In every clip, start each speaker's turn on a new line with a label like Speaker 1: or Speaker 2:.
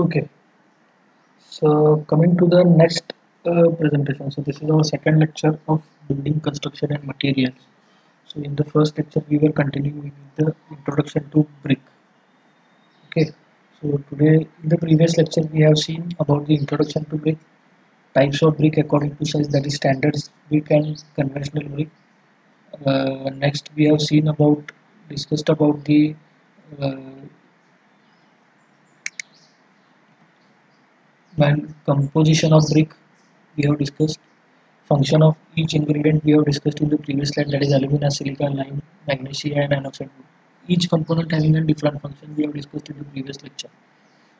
Speaker 1: Okay, so coming to the next presentation. So this is our second lecture of building construction and materials. So in the first lecture we were continuing with the introduction to brick. Okay, so today in the previous lecture we have seen about the introduction to brick, types of brick according to size, that is standard brick and conventional brick. Next we have seen about discussed about the uh, composition of brick. We have discussed function of each ingredient. We have discussed in the previous slide, that is alumina, silica, lime, magnesia and anoxide. Each component having a different function we have discussed in the previous lecture.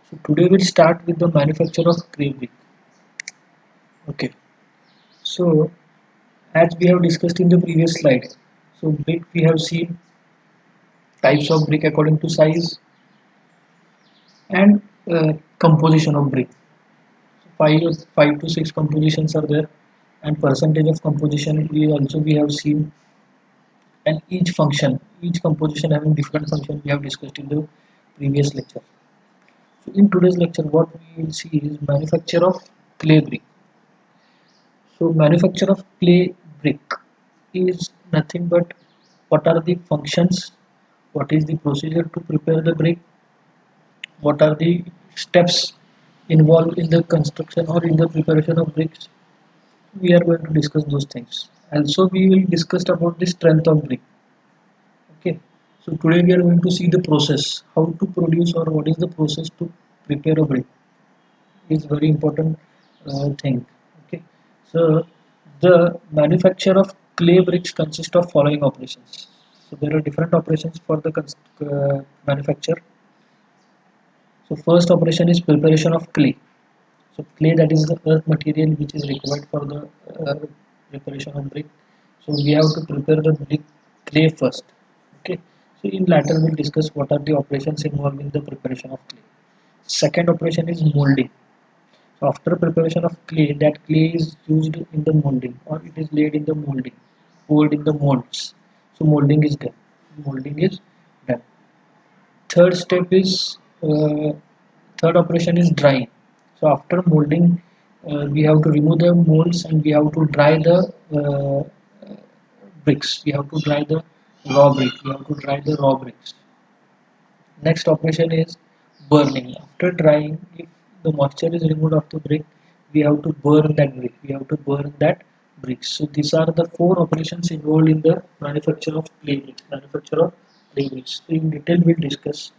Speaker 1: So today we'll start with the manufacture of clay brick. Okay, so as we have discussed in the previous slide, so brick we have seen types of brick according to size and composition of brick. Five to six compositions are there, and percentage of composition we have seen, and each composition having different function we have discussed in the previous lecture. So in today's lecture what we will see is manufacture of clay brick. So manufacture of clay brick is nothing but what are the functions, what is the procedure to prepare the brick, what are the steps involved in the construction or in the preparation of bricks. We are going to discuss those things. Also we will discuss about the strength of brick. Okay, so today we are going to see the process, how to produce or what is the process to prepare a brick is very important thing. Okay, so the manufacture of clay bricks consists of following operations. So there are different operations for the manufacture. So first operation is preparation of clay. So clay, that is the earth material which is required for the preparation of brick. So we have to prepare the brick clay first. Okay. So in later we'll discuss what are the operations involved in the preparation of clay. Second operation is molding. So after preparation of clay, that clay is used in the molding or it is laid in the molding, poured in the molds. So molding is done. Molding is done. Third step is third operation is drying. So after molding, we have to remove the molds and we have to dry the bricks. We have to dry the raw brick. We have to dry the raw bricks. Next operation is burning. After drying, if the moisture is removed of the brick, we have to burn that brick. We have to burn that brick. So these are the four operations involved in the manufacture of clay bricks. Manufacture of clay bricks. So in detail, we'll discuss.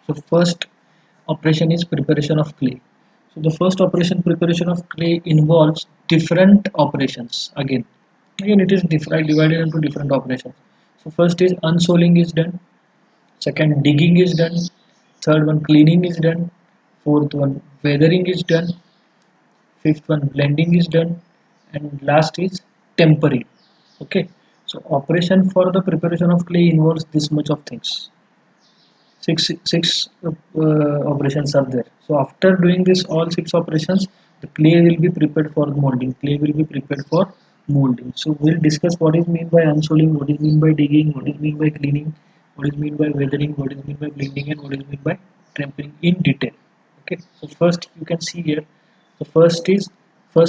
Speaker 1: So first operation is preparation of clay. So the first operation, preparation of clay, involves different operations. Again it is different, divided into different operations. So first is unsoling is done. Second, digging is done. Third one, cleaning is done. Fourth one, weathering is done. Fifth one, blending is done. And last is tempering. Okay. So operation for the preparation of clay involves this much of things. Six operations are there. So after doing this all six operations, the clay will be prepared for molding. Clay will be prepared for molding. So we'll discuss what is mean by unsoling, what is mean by digging, what is mean by cleaning, what is mean by weathering, what is mean by blending, and what is mean by tempering in detail. Okay, so first you can see here, the first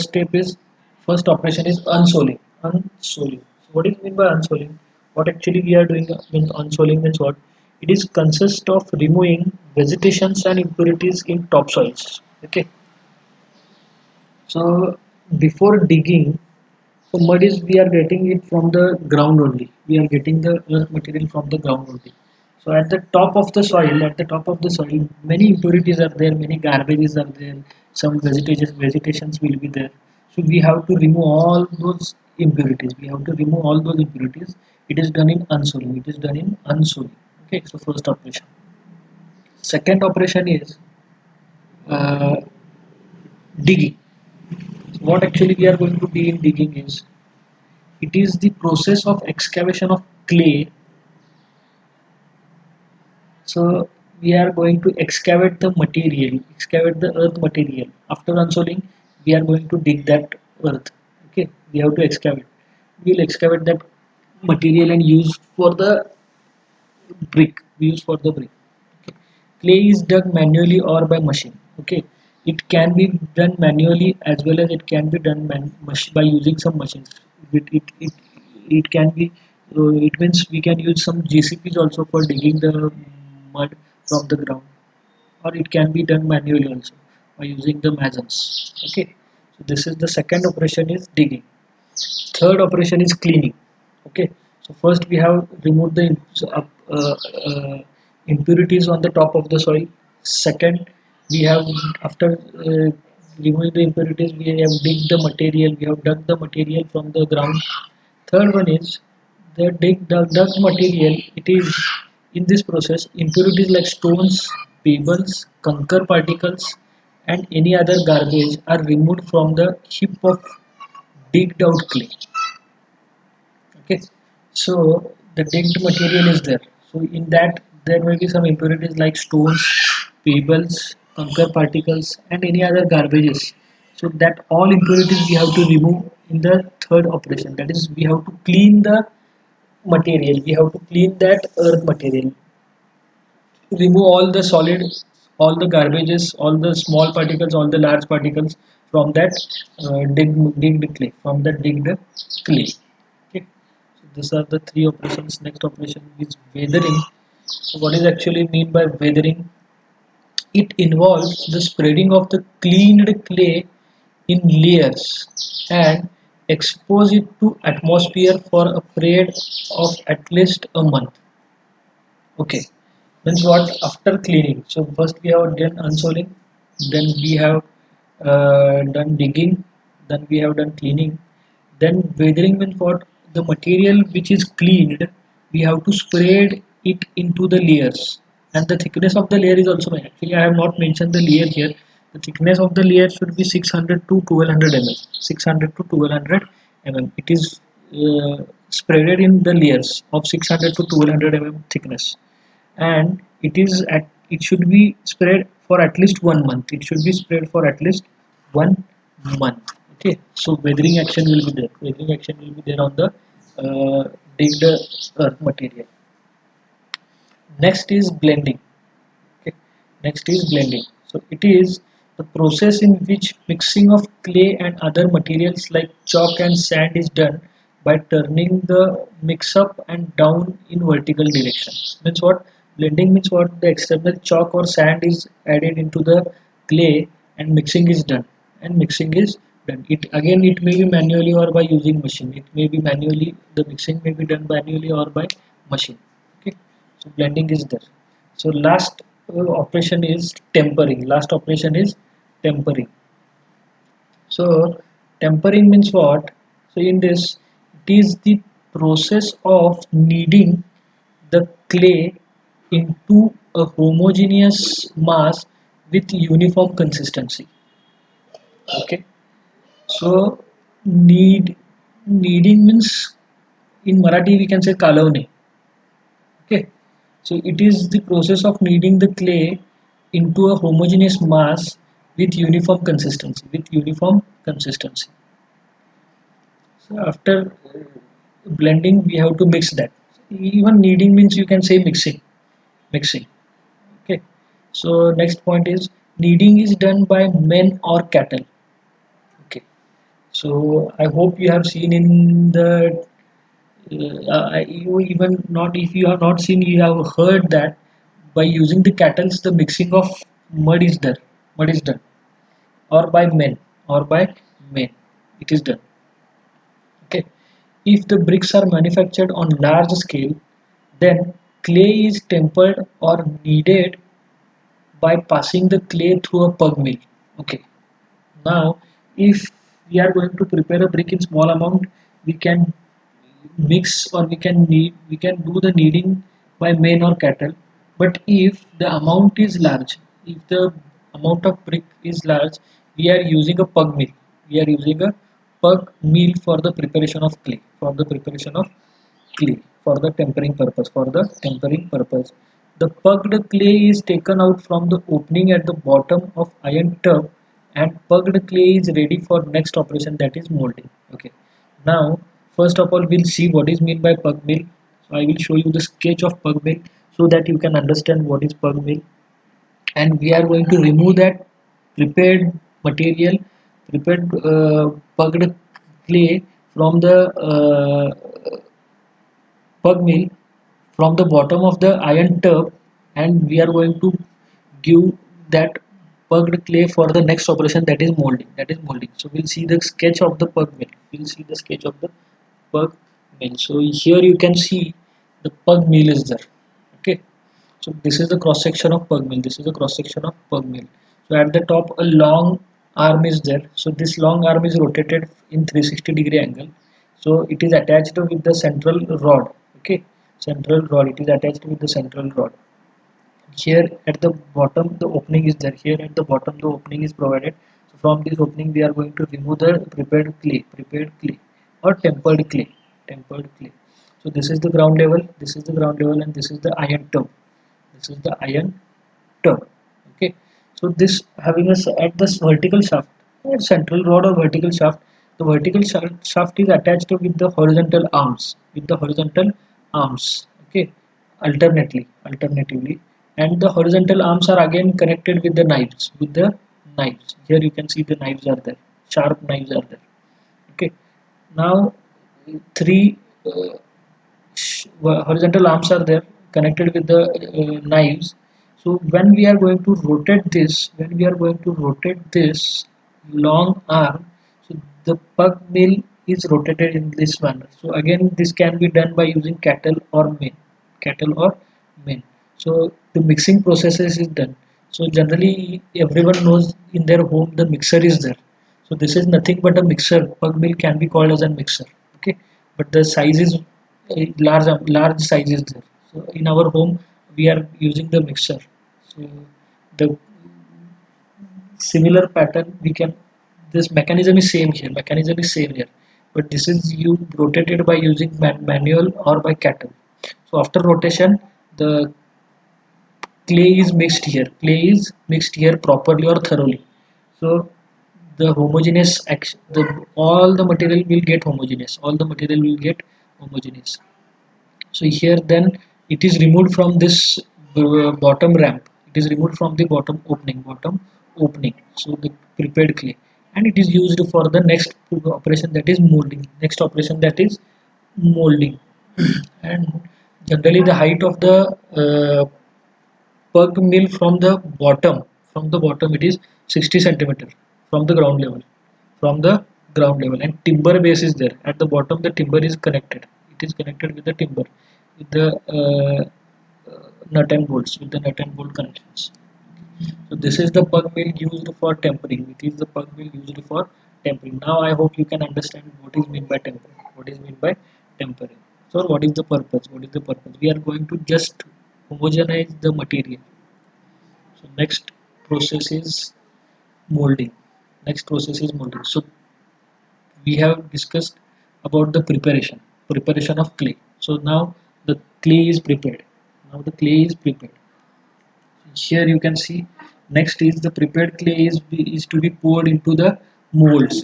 Speaker 1: step is first operation is unsoling. Unsoling. So what is mean by unsoling? What actually we are doing means unsoling means what? It is consist of removing vegetations and impurities in topsoils. Okay. So before digging, so mud is we are getting it from the ground only. We are getting the earth material from the ground only. So at the top of the soil, many impurities are there, many garbages are there, some vegetations will be there. So we have to remove all those impurities. We have to remove all those impurities. It is done in unsoling. It is done in unsoling. Okay, so first operation. Second operation is uh, digging. So what actually we are going to do in digging is it is the process of excavation of clay. So we are going to excavate the material, excavate the earth material. After unsoling, we are going to dig that earth. Okay, we have to excavate. We'll excavate that material and use for the brick. We use for the brick. Okay. clay is dug manually or by machine. Okay, it can be done manually as well as it can be done by using some machines. It can be it means we can use some GCPs also for digging the mud from the ground, or it can be done manually also by using the masons. Okay, so this is the second operation is digging. Third operation is cleaning. Okay, so first we have removed the impurities on the top of the soil. Second, we have after removing the impurities, we have dig the material, we have dug the material from the ground. Third one is the dug material. It is in this process impurities like stones, pebbles, conker particles, and any other garbage are removed from the heap of digged out clay. Okay, so the digged material is there, so in that there may be some impurities like stones, pebbles, conker particles, and any other garbages. So that all impurities we have to remove in the third operation, that is we have to clean the material, we have to clean that earth material, remove all the solid, all the garbages, all the small particles, all the large particles from that digged clay, from the digged clay. Okay, so these are the three operations. Next operation is weathering. So what is actually mean by weathering? It involves the spreading of the cleaned clay in layers and expose it to atmosphere for a period of at least a month. Okay, means what? After cleaning, so first we have done unsoiling, then we have done digging, then we have done cleaning, then weathering means what? The material which is cleaned, we have to spread it into the layers, and the thickness of the layer is also made. Actually, I have not mentioned the layer here. The thickness of the layer should be 600 to 1200 mm. 600 to 1200 mm. It is spreaded in the layers of 600 to 1200 mm thickness, and it should be spread for at least 1 month. It should be spread for at least 1 month. Okay, so weathering action will be there. Weathering action will be there on the digged earth material. Next is blending. Okay, next is blending. So it is the process in which mixing of clay and other materials like chalk and sand is done by turning the mix up and down in vertical direction. Means what? Blending means what? The external chalk or sand is added into the clay and mixing is done. And mixing is done. It again, it may be manually or by using machine. It may be manually. The mixing may be done manually or by machine. Okay, so blending is there. So last operation is tempering. Last operation is tempering. So tempering means what? So in this, it is the process of kneading the clay into a homogeneous mass with uniform consistency. Okay. So kneading means in Marathi we can say kalavne. Okay, so it is the process of kneading the clay into a homogeneous mass with uniform consistency. With uniform consistency. So after blending, we have to mix that. Even kneading means you can say mixing. Mixing. Okay. So next point is kneading is done by men or cattle. Okay. So I hope you have seen in the you even not, if you have not seen, you have heard that by using the cattles the mixing of mud is done, or by men, or by men it is done. Okay, if the bricks are manufactured on large scale, then clay is tempered or kneaded by passing the clay through a pug mill. Okay, now if we are going to prepare a brick in small amount, we can mix, or we can do the kneading by men or cattle. But if the amount is large, if the amount of brick is large, we are using a pug mill. We are using a pug mill for the preparation of clay, for the preparation of clay, for the tempering purpose, for the tempering purpose. The pugged clay is taken out from the opening at the bottom of iron tub, and pugged clay is ready for next operation, that is molding. Okay, now first of all we'll see what is mean by pug mill. So I will show you the sketch of pug mill so that you can understand what is pug mill. and we are going to remove that prepared material, prepared pugged clay from the pug mill, from the bottom of the iron tub, and we are going to give that pugged clay for the next operation, that is molding. So we'll see the sketch of the pug mill. We'll see the sketch of the pug mill. So here you can see the pug mill is there. Okay. So this is the cross section of pug mill. This is the cross section of pug mill. So at the top a long arm is there. So this long arm is rotated in 360-degree angle. So it is attached with the central rod. Okay, central rod. It is attached with the central rod. Here at the bottom the opening is there. Here at the bottom the opening is provided. So from this opening we are going to remove the prepared clay or tempered clay. So this is the ground level. This is the ground level, and this is the iron tub. This is the iron tub. Okay, so this having a at this vertical shaft, central rod or vertical shaft, the vertical shaft is attached with the horizontal arms, okay, alternatively, and the horizontal arms are again connected with the knives. Here you can see the knives are there, sharp knives are there. Okay, now three horizontal arms are there connected with the knives. So when we are going to rotate this long arm, so the pug mill is rotated in this manner. So again this can be done by using cattle or main. So the mixing processes is done. So generally everyone knows in their home the mixer is there. So this is nothing but a mixer. Pug mill can be called as a mixer. Okay, but the size is large size is there. So in our home we are using the mixer. So the similar pattern we can, this mechanism is same here, but this is you rotated by using manual or by cattle. So after rotation the clay is mixed here properly or thoroughly. So the homogeneous action, all the material will get homogeneous. So here then it is removed from this bottom ramp. It is removed from the bottom opening. So the prepared clay, and it is used for the next operation, that is molding. Next operation, that is molding. And generally the height of the pug mill from the bottom it is 60 centimeter from the ground level, and timber base is there at the bottom. The timber is connected, it is connected with the timber, with the nut and bolt connections. So this is the pug mill used for tempering. It is the pug mill used for tempering. Now I hope you can understand what is meant by tempering. So what is the purpose? We are going to just homogenize the material. So molding next process is molding. So we have discussed about the preparation of clay. So now the clay is prepared. Here you can see, next is the prepared clay is to be poured into the molds.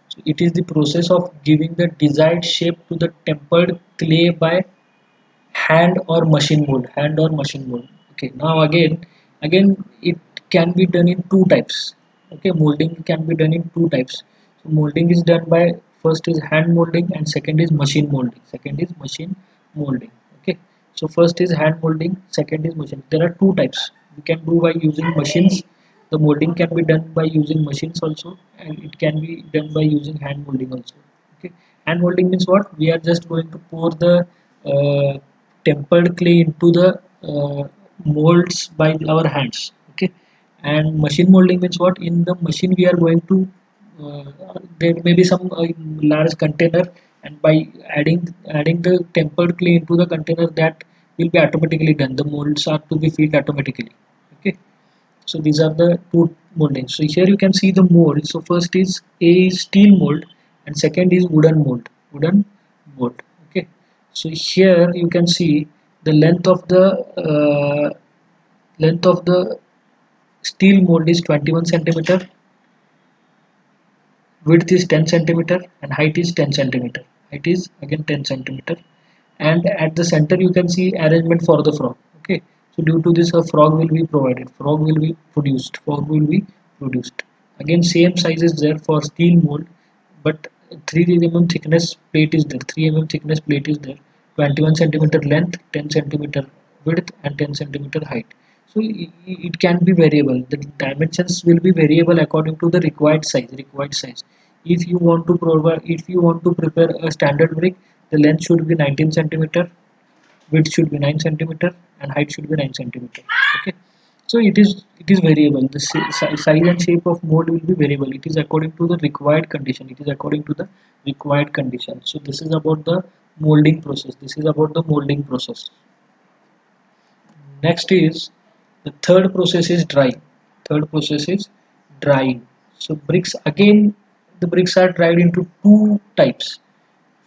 Speaker 1: So it is the process of giving the desired shape to the tempered clay by hand or machine mold. Okay, now again it can be done in two types. Okay, molding can be done in two types. So molding is done by, first is hand molding and second is machine molding. Okay, so first is hand molding, second is machine. There are two types. We can do by using machines. The molding can be done by using machines also, and it can be done by using hand molding also. Okay, hand molding means what? We are just going to pour the uh, tempered clay into the molds by our hands. Okay, and machine molding means what? In the machine we are going to there may be some large container, and by adding the tempered clay into the container, that will be automatically done. The molds are to be filled automatically. Okay, so these are the two moldings. So here you can see the mold. So first is a steel mold and second is wooden mold. Okay, so here you can see the length of the steel mold is 21 centimeter, width is 10 centimeter, and height is 10 centimeter. Height is again 10 centimeter, and at the center you can see arrangement for the frog. Okay, So due to this, a frog will be provided, frog will be produced, frog will be produced. Again, same size is there for steel mold, but 3 mm thickness plate is there. 3 mm thickness plate is there. 21 centimeter length, 10 centimeter width, and 10 centimeter height. So it can be variable. The dimensions will be variable according to the required size. Required size. If you want to provide, if you want to prepare a standard brick, the length should be 19 centimeter, width should be 9 centimeter, and height should be 9 centimeter. Okay, so it is variable. The size and shape of mold will be variable. It is according to the required condition. It is according to the required condition. So this is about the molding process. This is about the molding process. Next is the third process is drying. Third process is drying. So bricks, again, the bricks are dried into two types.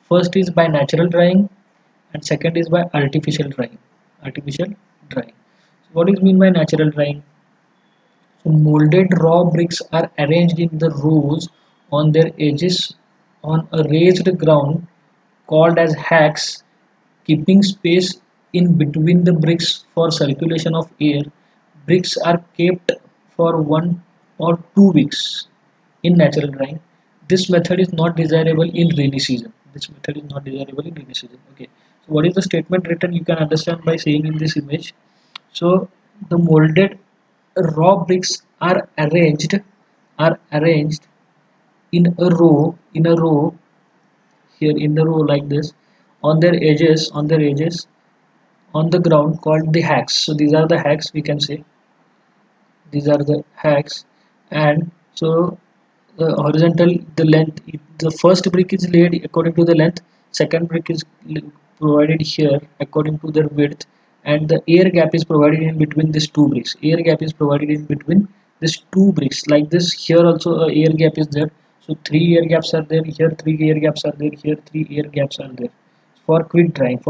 Speaker 1: First is by natural drying, and second is by artificial drying. Artificial drying. So what is mean by natural drying? So molded raw bricks are arranged in the rows on their edges on a raised ground called as hacks, keeping space in between the bricks for circulation of air. Bricks are kept for 1 or 2 weeks in natural drying. This method is not desirable in rainy season. This method is not desirable in rainy season. Okay. So what is the statement written? You can understand by seeing in this image. So the molded raw bricks are arranged in a row here in the row like this on their edges on the ground called the hacks. So these are the hacks, we can say these are the hacks. And so the horizontal, the length, the first brick is laid according to the length, second brick is provided here according to their width, and the air gap is provided in between these two bricks. Air gap is provided in between these two bricks like this. Here also a air gap is there, so three air gaps are there here, three air gaps are there here, three air gaps are there for quick drying,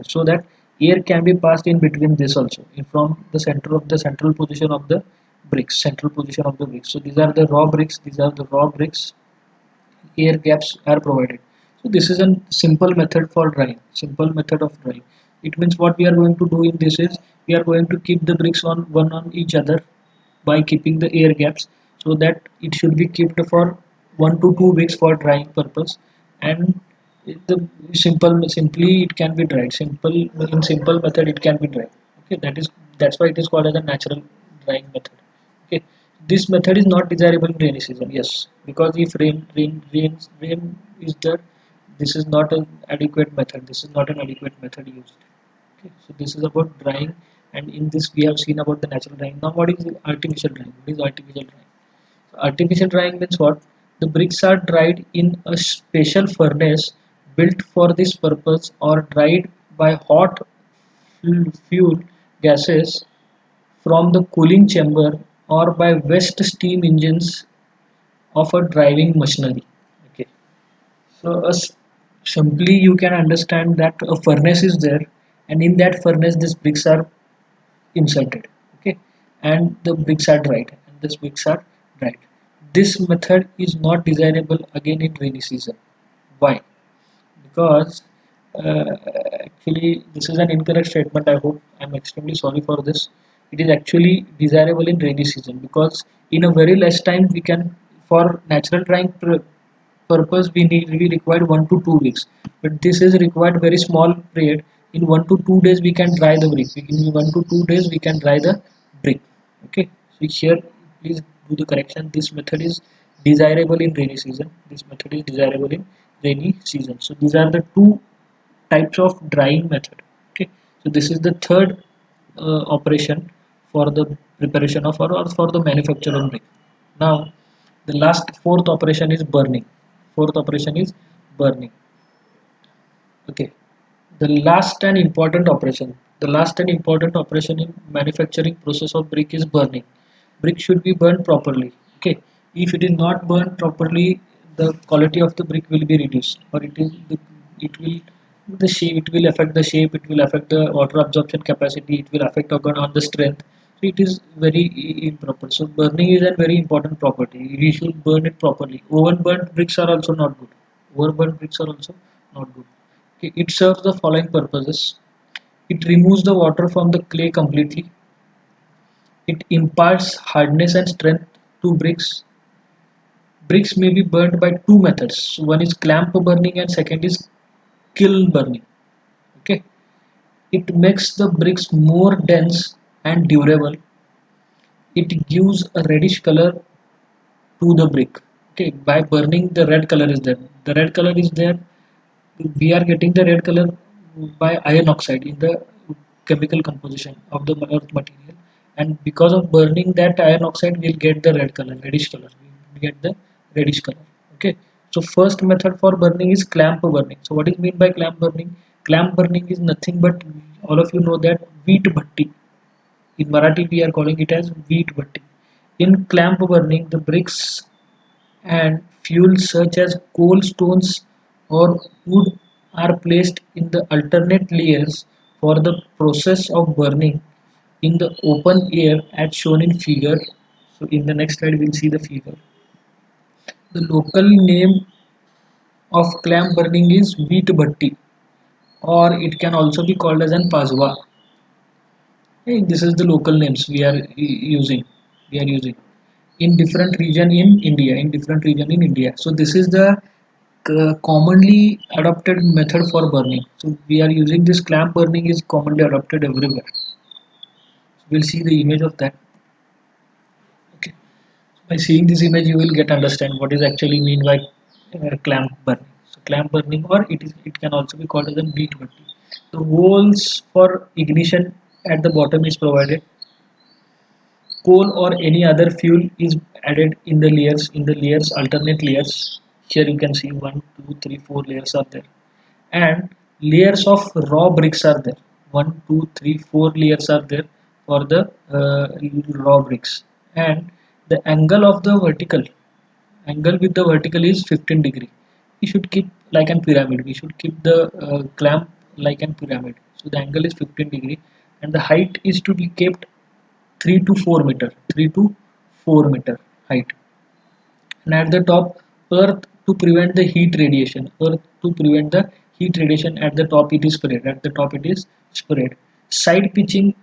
Speaker 1: so that air can be passed in between this also in from the center of the central position of the bricks. So these are the raw bricks, air gaps are provided. So this is a simple method for drying, simple method of drying. It means what we are going to do in this is we are going to keep the bricks on one on each other by keeping the air gaps, so that it should be kept for 1 to 2 weeks for drying purpose. And the simply it can be dried, simple method it can be dried. Okay, that's why it is called as a natural drying method. Okay, this method is not desirable in rainy season. Yes, because if rain is there, this is not an adequate method. This is not an adequate method used. Okay, so this is about drying, and in this we have seen about the natural drying. Now, what is artificial drying? What is artificial drying? So artificial drying means what? The bricks are dried in a special furnace built for this purpose, or dried by hot fuel gases from the cooling chamber, or by waste steam engines of a driving machinery. Okay, so simply you can understand that a furnace is there, and in that furnace these bricks are inserted. Okay, and the bricks are dried, and these bricks are dried. This method is not desirable again in rainy season. Why? Because uh, actually this is an incorrect statement. I hope, I'm extremely sorry for this. It is actually desirable in rainy season, because in a very less time we can, for natural drying purpose, we require 1 to 2 weeks, but this is required very small period. In 1 to 2 days we can dry the brick. In 1 to 2 days we can dry the brick. Okay, so here please do the correction. This method is desirable in rainy season. This method is desirable in rainy season. So these are the two types of drying method. Okay, so this is the third operation for the preparation of, or for the manufacture of brick. Now the last fourth operation is burning. Fourth operation is burning. Okay, the last and important operation in manufacturing process of brick is burning. Brick should be burned properly. Okay, if it is not burned properly, the quality of the brick will be reduced, or it will the shape, it will affect the shape, it will affect the water absorption capacity, it will affect on the strength. So it is very improper. So burning is a very important property. We should burn it properly. Oven burnt bricks are also not good. Over burnt bricks are also not good. Okay, it serves the following purposes. It removes the water from the clay completely. It imparts hardness and strength to bricks. Bricks may be burned by two methods. One is clamp burning and second is kiln burning. Okay. It makes the bricks more dense and durable. It gives a reddish color to the brick. Okay, by burning the red color is there. The red color is there. We are getting the red color by iron oxide in the chemical composition of the earth material, and because of burning that iron oxide, we'll get the red color, reddish color. We get the reddish color. Okay. So first method for burning is clamp burning. So what is mean by clamp burning? Clamp burning is nothing but, all of you know that, wheat bhatti. In Marathi, we are calling it as wheat bhatti. In clamp burning, the bricks and fuels such as coal, stones, or wood are placed in the alternate layers for the process of burning in the open air as shown in figure. So in the next slide we'll see the figure. The local name of clamp burning is wheat bhatti, or it can also be called as an paswa. Hey, this is the local names we are using. We are using in different region in India. In different region in India. So this is the commonly adopted method for burning. So we are using this clamp burning is commonly adopted everywhere. So we'll see the image of that. Okay. By seeing this image, you will get understand what is actually mean by clamp burning. So clamp burning, or it can also be called as a beat burning. The holes for ignition at the bottom is provided. Coal or any other fuel is added in the layers, alternate layers. Here you can see 1 2 3 4 layers are there, and layers of raw bricks are there. 1 2 3 4 layers are there for the raw bricks, and the angle with the vertical is 15 degree. We should keep like an pyramid. We should keep the clamp like an pyramid. So the angle is 15 degree, and the height is to be kept 3 to 4 meter, 3 to 4 meter height. And at the top, earth to prevent the heat radiation. Earth to prevent the heat radiation at the top it is spread. At the top it is spread. Side pitching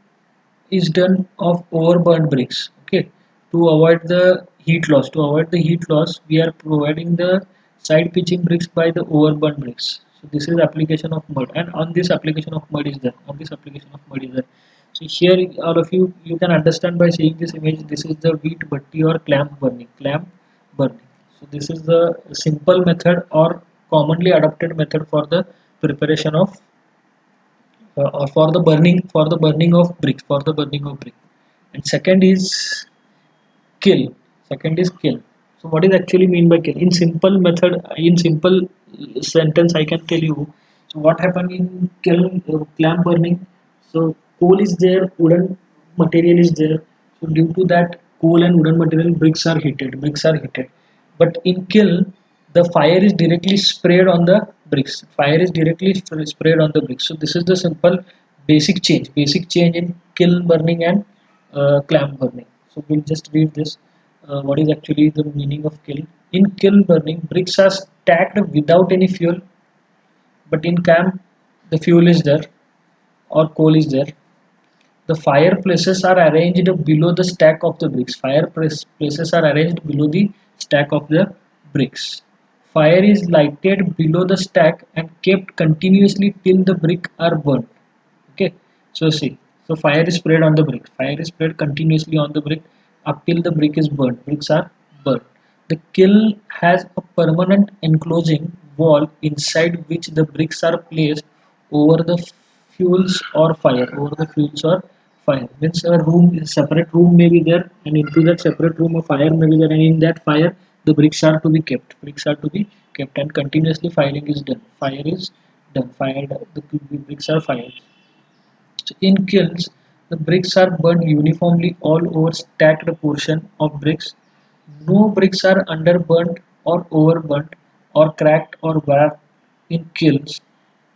Speaker 1: is done of overburned bricks. Okay, to avoid the heat loss. To avoid the heat loss, we are providing the side pitching bricks by the overburned bricks. So this is application of mud, and on this application of mud is there. On this application of mud is there. So here, all of you can understand by seeing this image. This is the wheat bhatti or clamp burning. Clamp burning. So this is the simple method or commonly adopted method for the preparation of for the burning of bricks, for the burning of brick. And kill second is kill. So what is actually mean by kill? In simple method, in simple sentence I can tell you. So what happened in kiln, clamp burning? So coal is there, wooden material is there. So due to that coal and wooden material, bricks are heated. But in kiln, the fire is directly sprayed on the bricks. Fire is directly sprayed on the bricks. So this is the simple basic change in kiln burning and clamp burning. So we'll just read this. What is actually the meaning of kiln? In kiln burning, bricks are stacked without any fuel, but in camp, the fuel is there or coal is there. The fireplaces are arranged below the stack of the bricks. Fireplaces are arranged below the stack of the bricks. Fire is lighted below the stack and kept continuously till the brick are burnt. Okay, so see, so fire is spread on the brick. Fire is spread continuously on the brick up till the brick is burnt. Bricks are burnt. The kiln has a permanent enclosing wall inside which the bricks are placed over the fuels or fire. Over the fuels or fire. Means a room, a separate room may be there, and into that separate room a fire may be there, and in that fire the bricks are to be kept. Bricks are to be kept, and continuously firing is done. Fire is done. Fired. The bricks are fired. So in kilns, the bricks are burned uniformly all over stacked portion of bricks. No bricks are underburnt or overburnt or cracked or warped in kilns.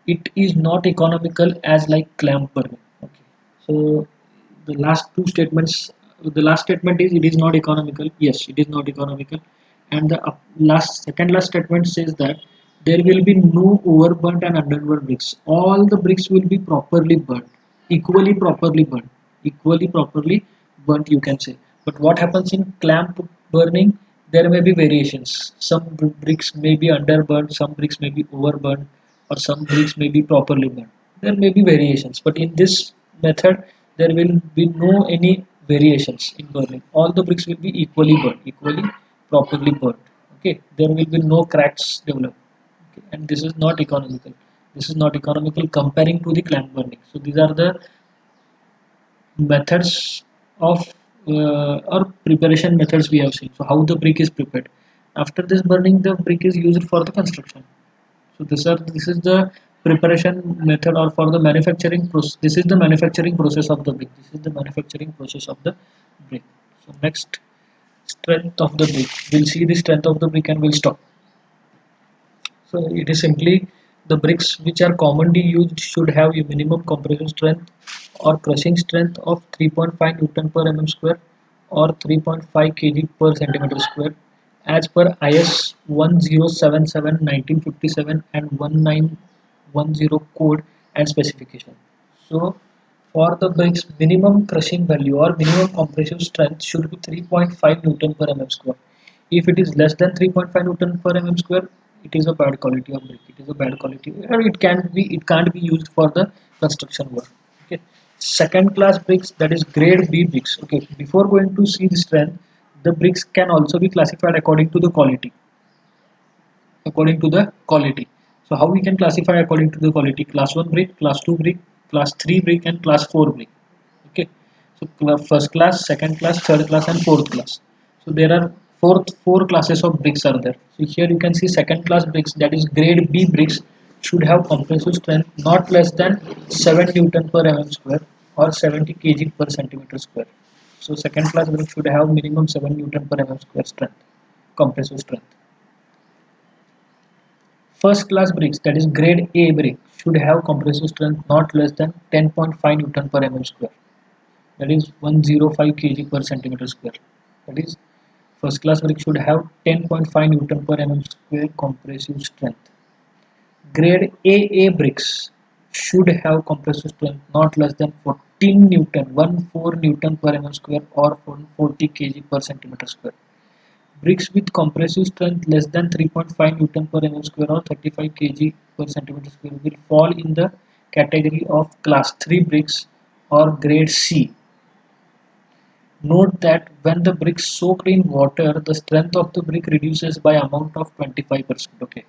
Speaker 1: It is not economical as like clamp burning. Okay. So the last two statements, the last statement is it is not economical. Yes, it is not economical. And the last second last statement says that There will be no overburnt and underburnt bricks. All the bricks will be properly burnt, equally properly burnt, equally properly burnt, you can say. But what happens in clamp burning, there may be variations. Some bricks may be underburnt, some bricks may be overburnt, or some bricks may be properly burnt. There may be variations, but in this method there will be no any variations in burning. All the bricks will be equally burnt, equally properly burnt. Okay, there will be no cracks develop. Okay, and this is not economical. This is not economical comparing to the clamp burning. So these are the methods of or preparation methods we have seen. So how the brick is prepared. After this burning, the brick is used for the construction. So this is the preparation method, or for the manufacturing process. This is the manufacturing process of the brick. This is the manufacturing process of the brick. So next, strength of the brick. We'll see the strength of the brick and we'll stop. So it is simply the bricks which are commonly used should have a minimum compression strength or crushing strength of 3.5 Newton per mm square or 3.5 kg per centimeter square as per IS 1077-1957 and 1910 code and specification. So for the bricks, minimum crushing value or minimum compressive strength should be 3.5 Newton per mm square. If it is less than 3.5 Newton per mm square, it is a bad quality of brick. It is a bad quality, or it can't be used for the construction work. Okay. Second class bricks, that is grade B bricks. Okay. Before going to see the strength, the bricks can also be classified according to the quality. According to the quality. So how we can classify according to the quality? Class 1 brick, class 2 brick, class 3 brick, and class 4 brick. Okay. So first class, second class, third class, and fourth class. So there are four classes of bricks are there. So here you can see second class bricks, that is grade B bricks, should have compressive strength not less than 7 Newton per mm square or 70 kg per centimeter square. So second class brick should have minimum 7 Newton per mm square strength, compressive strength. First class bricks, that is grade A brick, should have compressive strength not less than 10.5 Newton per mm square. That is 105 kg per centimeter square. That is first class brick should have 10.5 Newton per mm square compressive strength. Grade AA bricks should have compressive strength not less than 14 Newton, 14 Newton per mm square or 40 kg per centimeter square. Bricks with compressive strength less than 3.5 Newton per mm square or 35 kg per centimeter square will fall in the category of class 3 bricks or grade C. Note that when the brick soaked in water, the strength of the brick reduces by amount of 25%. Okay,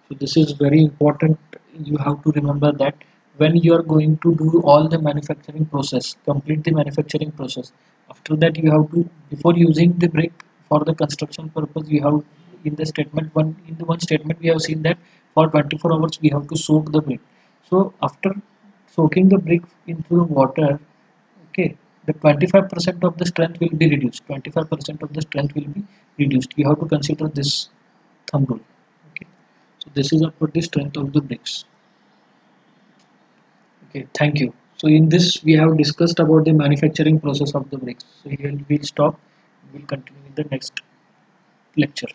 Speaker 1: so this is very important. You have to remember that when you are going to do all the manufacturing process, complete the manufacturing process. After that, you have to, before using the brick for the construction purpose, you have in the one statement we have seen that for 24 hours we have to soak the brick. So after soaking the brick into the water, okay, the 25% of the strength will be reduced. 25% of the strength will be reduced. You have to consider this thumb rule. Okay, so this is about the strength of the bricks. Okay, thank you. So in this we have discussed about the manufacturing process of the bricks. So here we'll stop. We'll continue in the next lecture.